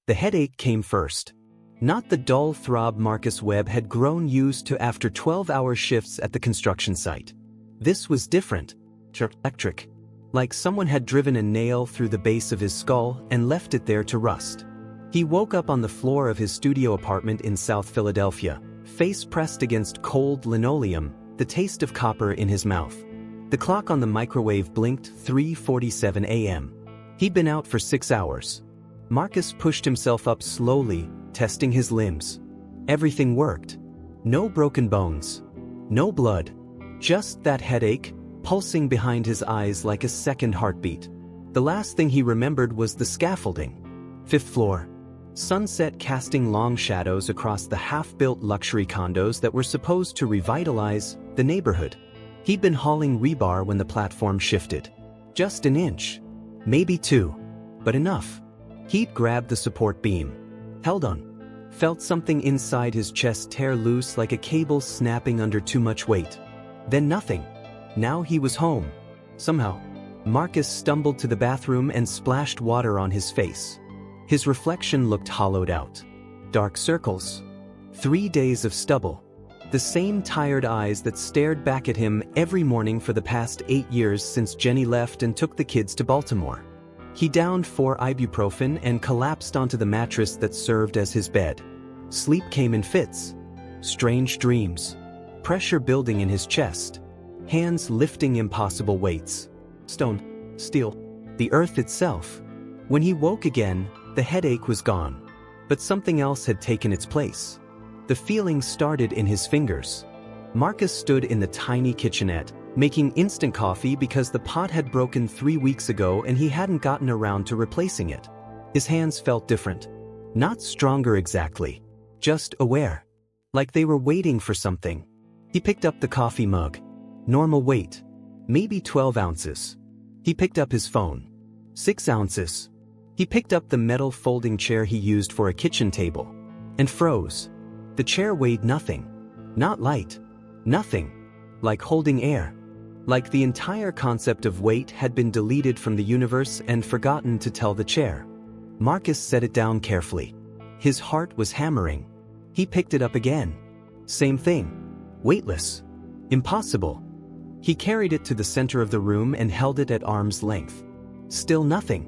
The headache came first. Not the dull throb Marcus Webb had grown used to after 12-hour shifts at the construction site. This was different. Electric. Like someone had driven a nail through the base of his skull and left it there to rust. He woke up on the floor of his studio apartment in South Philadelphia, face pressed against cold linoleum, the taste of copper in his mouth. The clock on the microwave blinked 3:47 a.m. He'd been out for 6 hours. Marcus pushed himself up slowly, testing his limbs. Everything worked. No broken bones. No blood. Just that headache, pulsing behind his eyes like a second heartbeat. The last thing he remembered was the scaffolding. 5th floor. Sunset casting long shadows across the half-built luxury condos that were supposed to revitalize the neighborhood. He'd been hauling rebar when the platform shifted. Just an inch. Maybe 2. But enough. He'd grabbed the support beam. Held on. Felt something inside his chest tear loose like a cable snapping under too much weight. Then nothing. Now he was home. Somehow. Marcus stumbled to the bathroom and splashed water on his face. His reflection looked hollowed out. Dark circles. 3 days of stubble. The same tired eyes that stared back at him every morning for the past 8 years since Jenny left and took the kids to Baltimore. He downed 4 ibuprofen and collapsed onto the mattress that served as his bed. Sleep came in fits. Strange dreams. Pressure building in his chest. Hands lifting impossible weights. Stone. Steel. The earth itself. When he woke again, the headache was gone. But something else had taken its place. The feeling started in his fingers. Marcus stood in the tiny kitchenette, making instant coffee because the pot had broken 3 weeks ago and he hadn't gotten around to replacing it. His hands felt different. Not stronger exactly. Just aware. Like they were waiting for something. He picked up the coffee mug. Normal weight. Maybe 12 ounces. He picked up his phone. 6 ounces. He picked up the metal folding chair he used for a kitchen table. And froze. The chair weighed nothing. Not light. Nothing. Like holding air. Like the entire concept of weight had been deleted from the universe and forgotten to tell the chair. Marcus set it down carefully. His heart was hammering. He picked it up again. Same thing. Weightless. Impossible. He carried it to the center of the room and held it at arm's length. Still nothing.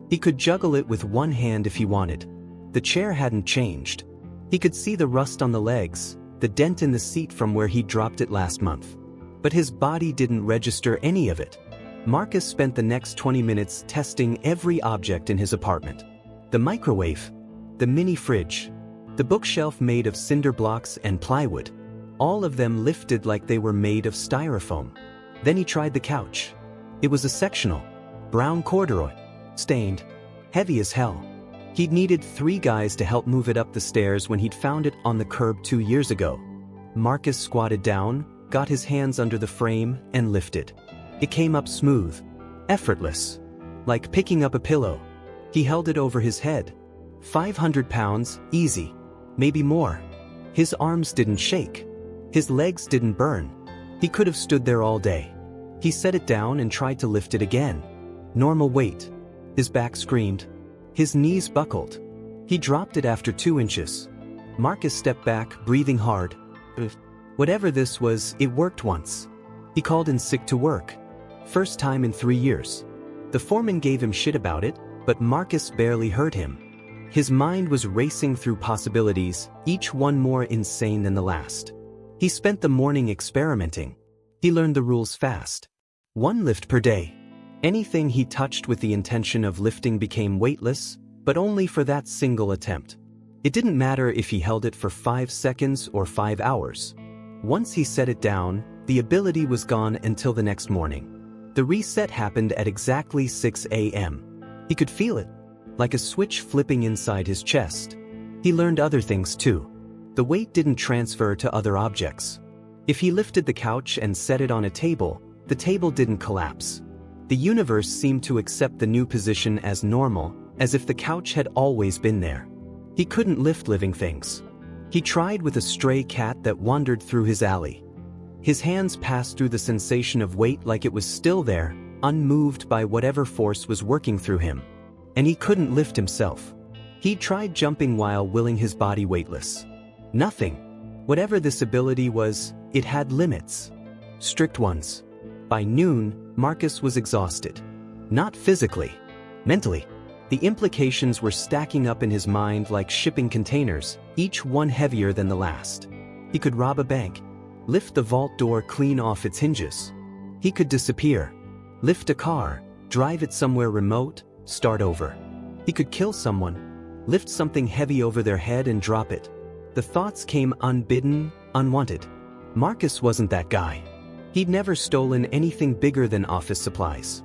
He could juggle it with one hand if he wanted. The chair hadn't changed. He could see the rust on the legs, the dent in the seat from where he dropped it last month. But his body didn't register any of it. Marcus spent the next 20 minutes testing every object in his apartment. The microwave. The mini fridge. The bookshelf made of cinder blocks and plywood. All of them lifted like they were made of styrofoam. Then he tried the couch. It was a sectional. Brown corduroy. Stained. Heavy as hell. He'd needed 3 guys to help move it up the stairs when he'd found it on the curb 2 years ago. Marcus squatted down, got his hands under the frame, and lifted. It came up smooth. Effortless. Like picking up a pillow. He held it over his head. 500 pounds, easy. Maybe more. His arms didn't shake. His legs didn't burn. He could have stood there all day. He set it down and tried to lift it again. Normal weight. His back screamed. His knees buckled. He dropped it after 2 inches. Marcus stepped back, breathing hard. Whatever this was, it worked once. He called in sick to work. First time in 3 years. The foreman gave him shit about it, but Marcus barely heard him. His mind was racing through possibilities, each one more insane than the last. He spent the morning experimenting. He learned the rules fast. 1 lift per day. Anything he touched with the intention of lifting became weightless, but only for that single attempt. It didn't matter if he held it for 5 seconds or 5 hours. Once he set it down, the ability was gone until the next morning. The reset happened at exactly 6 a.m. He could feel it, like a switch flipping inside his chest. He learned other things too. The weight didn't transfer to other objects. If he lifted the couch and set it on a table, the table didn't collapse. The universe seemed to accept the new position as normal, as if the couch had always been there. He couldn't lift living things. He tried with a stray cat that wandered through his alley. His hands passed through the sensation of weight like it was still there, unmoved by whatever force was working through him. And he couldn't lift himself. He tried jumping while willing his body weightless. Nothing. Whatever this ability was, it had limits. Strict ones. By noon, Marcus was exhausted. Not physically. Mentally. The implications were stacking up in his mind like shipping containers, each one heavier than the last. He could rob a bank. Lift the vault door clean off its hinges. He could disappear. Lift a car, drive it somewhere remote, start over. He could kill someone. Lift something heavy over their head and drop it. The thoughts came unbidden, unwanted. Marcus wasn't that guy. He'd never stolen anything bigger than office supplies.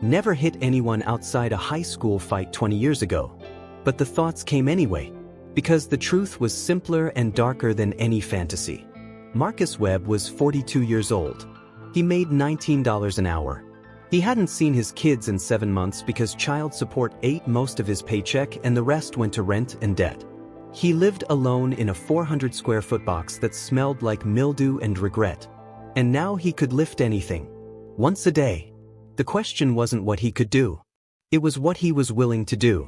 Never hit anyone outside a high school fight 20 years ago. But the thoughts came anyway, because the truth was simpler and darker than any fantasy. Marcus Webb was 42 years old. He made $19 an hour. He hadn't seen his kids in 7 months because child support ate most of his paycheck and the rest went to rent and debt. He lived alone in a 400-square-foot box that smelled like mildew and regret. And now he could lift anything. Once a day. The question wasn't what he could do. It was what he was willing to do.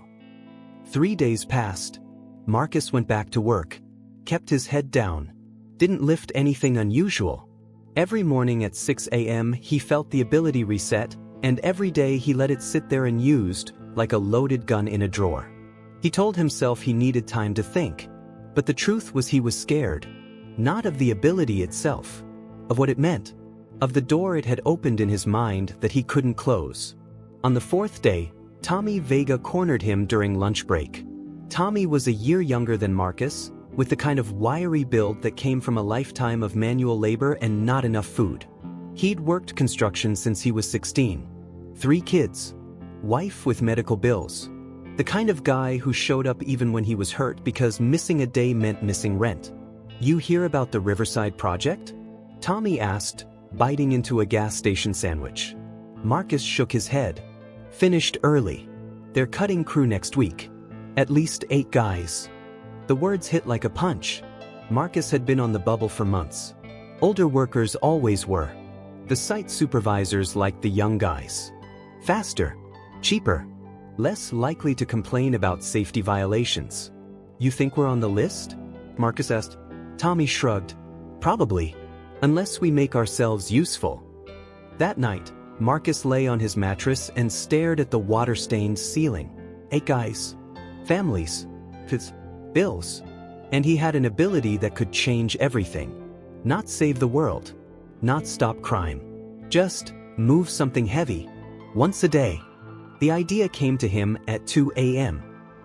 3 days passed. Marcus went back to work. Kept his head down. Didn't lift anything unusual. Every morning at 6 a.m. he felt the ability reset, and every day he let it sit there unused, like a loaded gun in a drawer. He told himself he needed time to think. But the truth was he was scared. Not of the ability itself. Of what it meant. Of the door it had opened in his mind that he couldn't close. On the 4th day, Tommy Vega cornered him during lunch break. Tommy was a year younger than Marcus, with the kind of wiry build that came from a lifetime of manual labor and not enough food. He'd worked construction since he was 16. 3 kids. Wife with medical bills. The kind of guy who showed up even when he was hurt because missing a day meant missing rent. "You hear about the Riverside project?" Tommy asked, biting into a gas station sandwich. Marcus shook his head. "Finished early. They're cutting crew next week. At least 8 guys." The words hit like a punch. Marcus had been on the bubble for months. Older workers always were. The site supervisors liked the young guys. Faster. Cheaper. Less likely to complain about safety violations. "You think we're on the list?" Marcus asked. Tommy shrugged. "Probably. Unless we make ourselves useful." That night, Marcus lay on his mattress and stared at the water-stained ceiling. 8 guys. Families. Kids. Bills. And he had an ability that could change everything. Not save the world. Not stop crime. Just move something heavy. Once a day. The idea came to him at 2 a.m.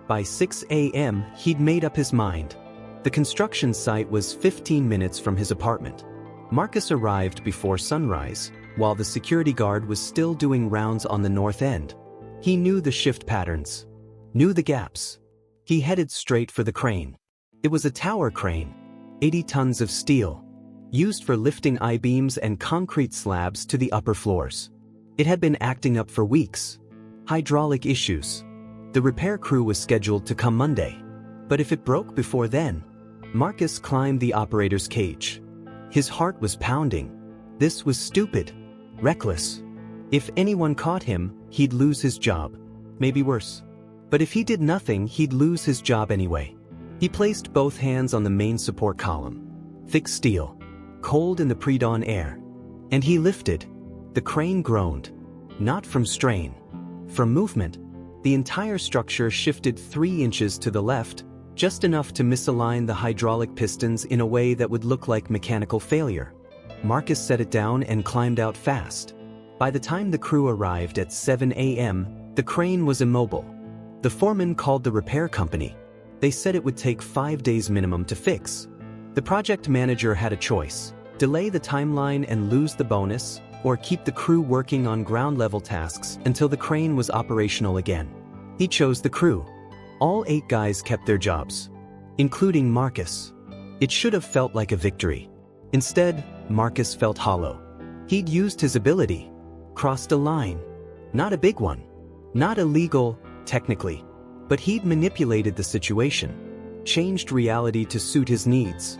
By 6 a.m., he'd made up his mind. The construction site was 15 minutes from his apartment. Marcus arrived before sunrise, while the security guard was still doing rounds on the north end. He knew the shift patterns. Knew the gaps. He headed straight for the crane. It was a tower crane. 80 tons of steel. Used for lifting I-beams and concrete slabs to the upper floors. It had been acting up for weeks. Hydraulic issues. The repair crew was scheduled to come Monday. But if it broke before then, Marcus climbed the operator's cage. His heart was pounding. This was stupid. Reckless. If anyone caught him, he'd lose his job. Maybe worse. But if he did nothing, he'd lose his job anyway. He placed both hands on the main support column. Thick steel. Cold in the pre-dawn air. And he lifted. The crane groaned. Not from strain. From movement. The entire structure shifted 3 inches to the left, just enough to misalign the hydraulic pistons in a way that would look like mechanical failure. Marcus set it down and climbed out fast. By the time the crew arrived at 7 a.m., the crane was immobile. The foreman called the repair company. They said it would take 5 days minimum to fix. The project manager had a choice: delay the timeline and lose the bonus, or keep the crew working on ground-level tasks until the crane was operational again. He chose the crew. All 8 guys kept their jobs, including Marcus. It should have felt like a victory. Instead, Marcus felt hollow. He'd used his ability, crossed a line. Not a big one. Not illegal, technically. But he'd manipulated the situation, changed reality to suit his needs.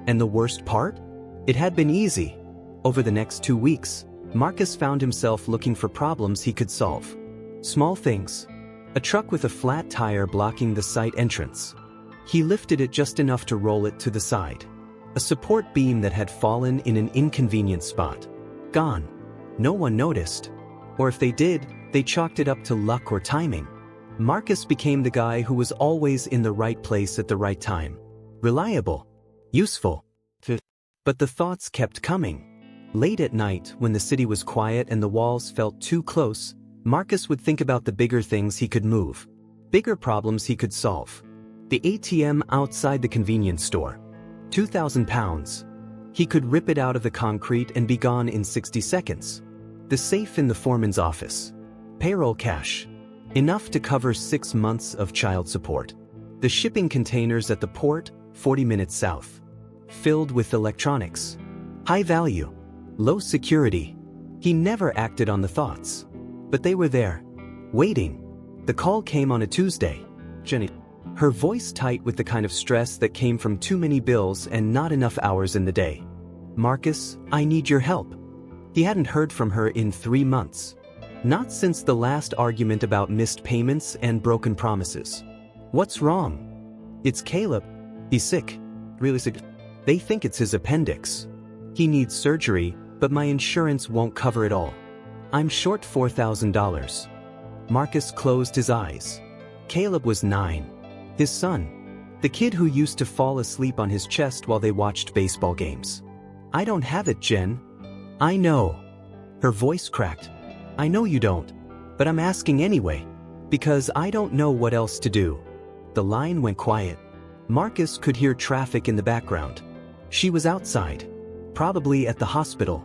And the worst part? It had been easy. Over the next 2 weeks, Marcus found himself looking for problems he could solve. Small things. A truck with a flat tire blocking the site entrance. He lifted it just enough to roll it to the side. A support beam that had fallen in an inconvenient spot. Gone. No one noticed. Or if they did, they chalked it up to luck or timing. Marcus became the guy who was always in the right place at the right time. Reliable. Useful. But the thoughts kept coming. Late at night, when the city was quiet and the walls felt too close, Marcus would think about the bigger things he could move. Bigger problems he could solve. The ATM outside the convenience store. 2,000 pounds. He could rip it out of the concrete and be gone in 60 seconds. The safe in the foreman's office. Payroll cash. Enough to cover 6 months of child support. The shipping containers at the port, 40 minutes south. Filled with electronics. High value. Low security. He never acted on the thoughts. But they were there. Waiting. The call came on a Tuesday. Jenny. Her voice tight with the kind of stress that came from too many bills and not enough hours in the day. Marcus, I need your help. He hadn't heard from her in 3 months. Not since the last argument about missed payments and broken promises. What's wrong? It's Caleb. He's sick. Really sick. They think it's his appendix. He needs surgery, but my insurance won't cover it all. I'm short $4,000. Marcus closed his eyes. Caleb was 9. His son. The kid who used to fall asleep on his chest while they watched baseball games. I don't have it, Jen. I know. Her voice cracked. I know you don't. But I'm asking anyway. Because I don't know what else to do. The line went quiet. Marcus could hear traffic in the background. She was outside. Probably at the hospital.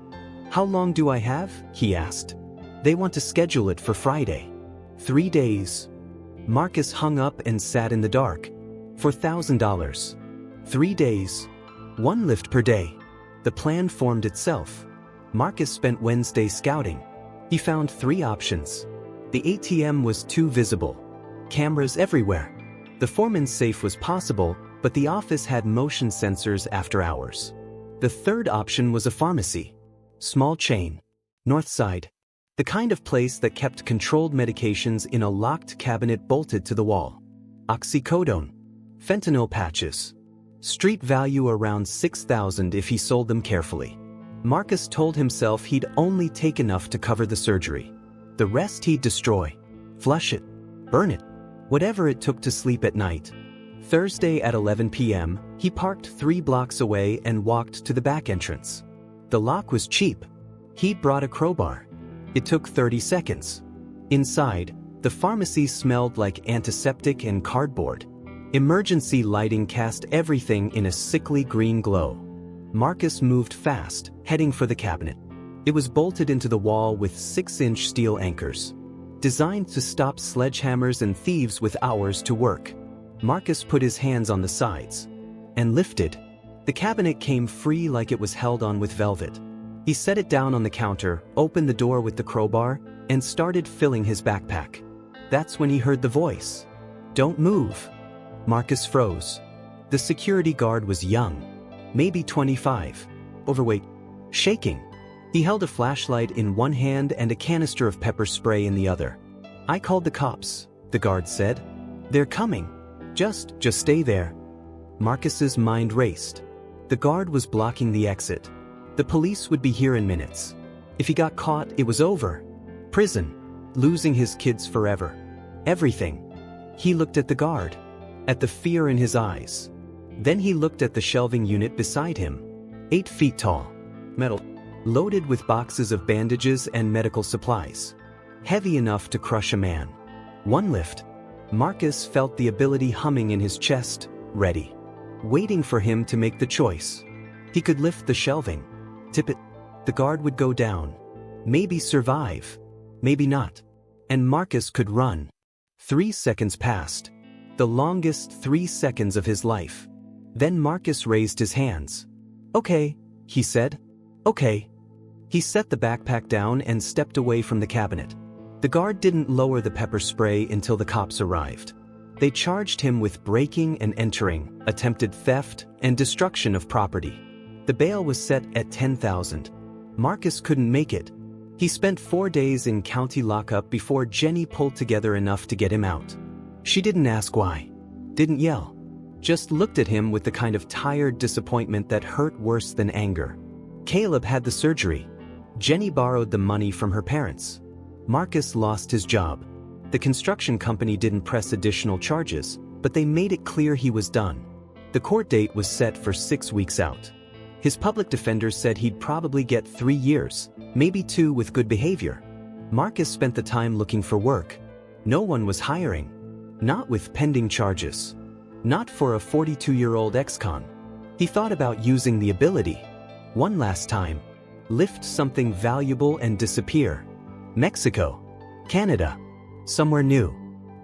How long do I have? He asked. They want to schedule it for Friday. 3 days. Marcus hung up and sat in the dark. For $1,000. 3 days. 1 lift per day. The plan formed itself. Marcus spent Wednesday scouting. He found 3 options. The ATM was too visible. Cameras everywhere. The foreman's safe was possible, but the office had motion sensors after hours. The third option was a pharmacy. Small chain. North side. The kind of place that kept controlled medications in a locked cabinet bolted to the wall. Oxycodone. Fentanyl patches. Street value around $6,000 if he sold them carefully. Marcus told himself he'd only take enough to cover the surgery. The rest he'd destroy. Flush it. Burn it. Whatever it took to sleep at night. Thursday at 11 p.m., he parked 3 blocks away and walked to the back entrance. The lock was cheap. He'd brought a crowbar. It took 30 seconds. Inside, the pharmacy smelled like antiseptic and cardboard. Emergency lighting cast everything in a sickly green glow. Marcus moved fast, heading for the cabinet. It was bolted into the wall with 6-inch steel anchors. Designed to stop sledgehammers and thieves with hours to work. Marcus put his hands on the sides. And lifted. The cabinet came free like it was held on with velvet. He set it down on the counter, opened the door with the crowbar, and started filling his backpack. That's when he heard the voice. Don't move. Marcus froze. The security guard was young. Maybe 25. Overweight. Shaking. He held a flashlight in one hand and a canister of pepper spray in the other. I called the cops, the guard said. They're coming. Just stay there. Marcus's mind raced. The guard was blocking the exit. The police would be here in minutes. If he got caught, it was over. Prison. Losing his kids forever. Everything. He looked at the guard. At the fear in his eyes. Then he looked at the shelving unit beside him. 8 feet tall. Metal. Loaded with boxes of bandages and medical supplies. Heavy enough to crush a man. 1 lift. Marcus felt the ability humming in his chest, ready. Waiting for him to make the choice. He could lift the shelving. Tip it. The guard would go down. Maybe survive. Maybe not. And Marcus could run. 3 seconds passed. The longest 3 seconds of his life. Then Marcus raised his hands. Okay, he said. Okay. He set the backpack down and stepped away from the cabinet. The guard didn't lower the pepper spray until the cops arrived. They charged him with breaking and entering, attempted theft, and destruction of property. The bail was set at $10,000. Marcus couldn't make it. He spent 4 days in county lockup before Jenny pulled together enough to get him out. She didn't ask why. Didn't yell. Just looked at him with the kind of tired disappointment that hurt worse than anger. Caleb had the surgery. Jenny borrowed the money from her parents. Marcus lost his job. The construction company didn't press additional charges, but they made it clear he was done. The court date was set for 6 weeks out. His public defender said he'd probably get 3 years, maybe 2 with good behavior. Marcus spent the time looking for work. No one was hiring. Not with pending charges. Not for a 42-year-old ex-con. He thought about using the ability. One last time. Lift something valuable and disappear. Mexico. Canada. Somewhere new.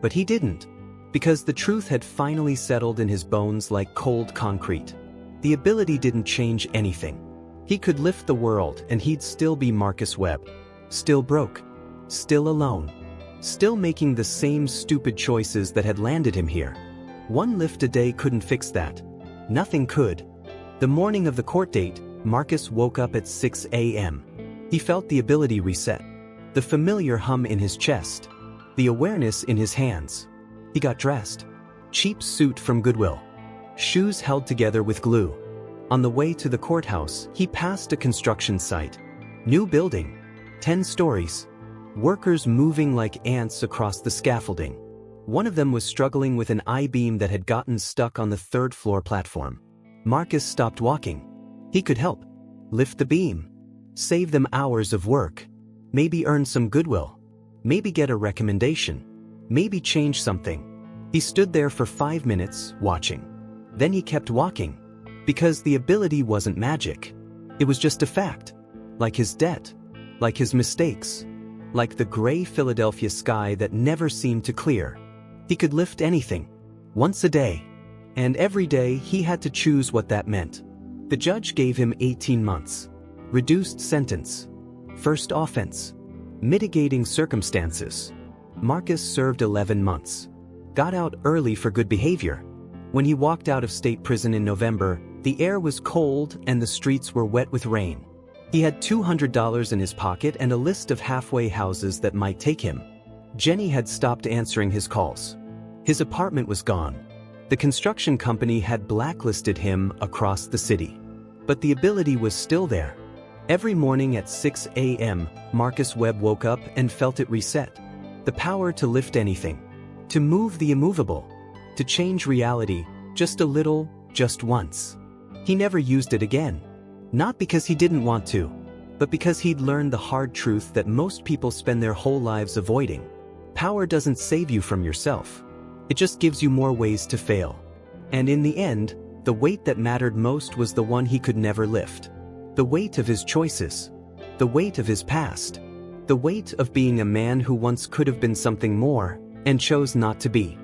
But he didn't. Because the truth had finally settled in his bones like cold concrete. The ability didn't change anything. He could lift the world and he'd still be Marcus Webb. Still broke. Still alone. Still making the same stupid choices that had landed him here. One lift a day couldn't fix that. Nothing could. The morning of the court date, Marcus woke up at 6 a.m. He felt the ability reset. The familiar hum in his chest. The awareness in his hands. He got dressed. Cheap suit from Goodwill. Shoes held together with glue. On the way to the courthouse, he passed a construction site. New building. 10 stories. Workers moving like ants across the scaffolding. One of them was struggling with an I-beam that had gotten stuck on the 3rd floor platform. Marcus stopped walking. He could help. Lift the beam. Save them hours of work. Maybe earn some goodwill. Maybe get a recommendation. Maybe change something. He stood there for 5 minutes, watching. Then he kept walking. Because the ability wasn't magic. It was just a fact. Like his debt. Like his mistakes. Like the gray Philadelphia sky that never seemed to clear. He could lift anything. Once a day. And every day he had to choose what that meant. The judge gave him 18 months. Reduced sentence. First offense. Mitigating circumstances. Marcus served 11 months. Got out early for good behavior. When he walked out of state prison in November, the air was cold and the streets were wet with rain. He had $200 in his pocket and a list of halfway houses that might take him. Jenny had stopped answering his calls. His apartment was gone. The construction company had blacklisted him across the city. But the ability was still there. Every morning at 6 a.m., Marcus Webb woke up and felt it reset. The power to lift anything. To move the immovable. To change reality, just a little, just once. He never used it again. Not because he didn't want to, but because he'd learned the hard truth that most people spend their whole lives avoiding. Power doesn't save you from yourself. It just gives you more ways to fail. And in the end, the weight that mattered most was the one he could never lift. The weight of his choices. The weight of his past. The weight of being a man who once could have been something more, and chose not to be.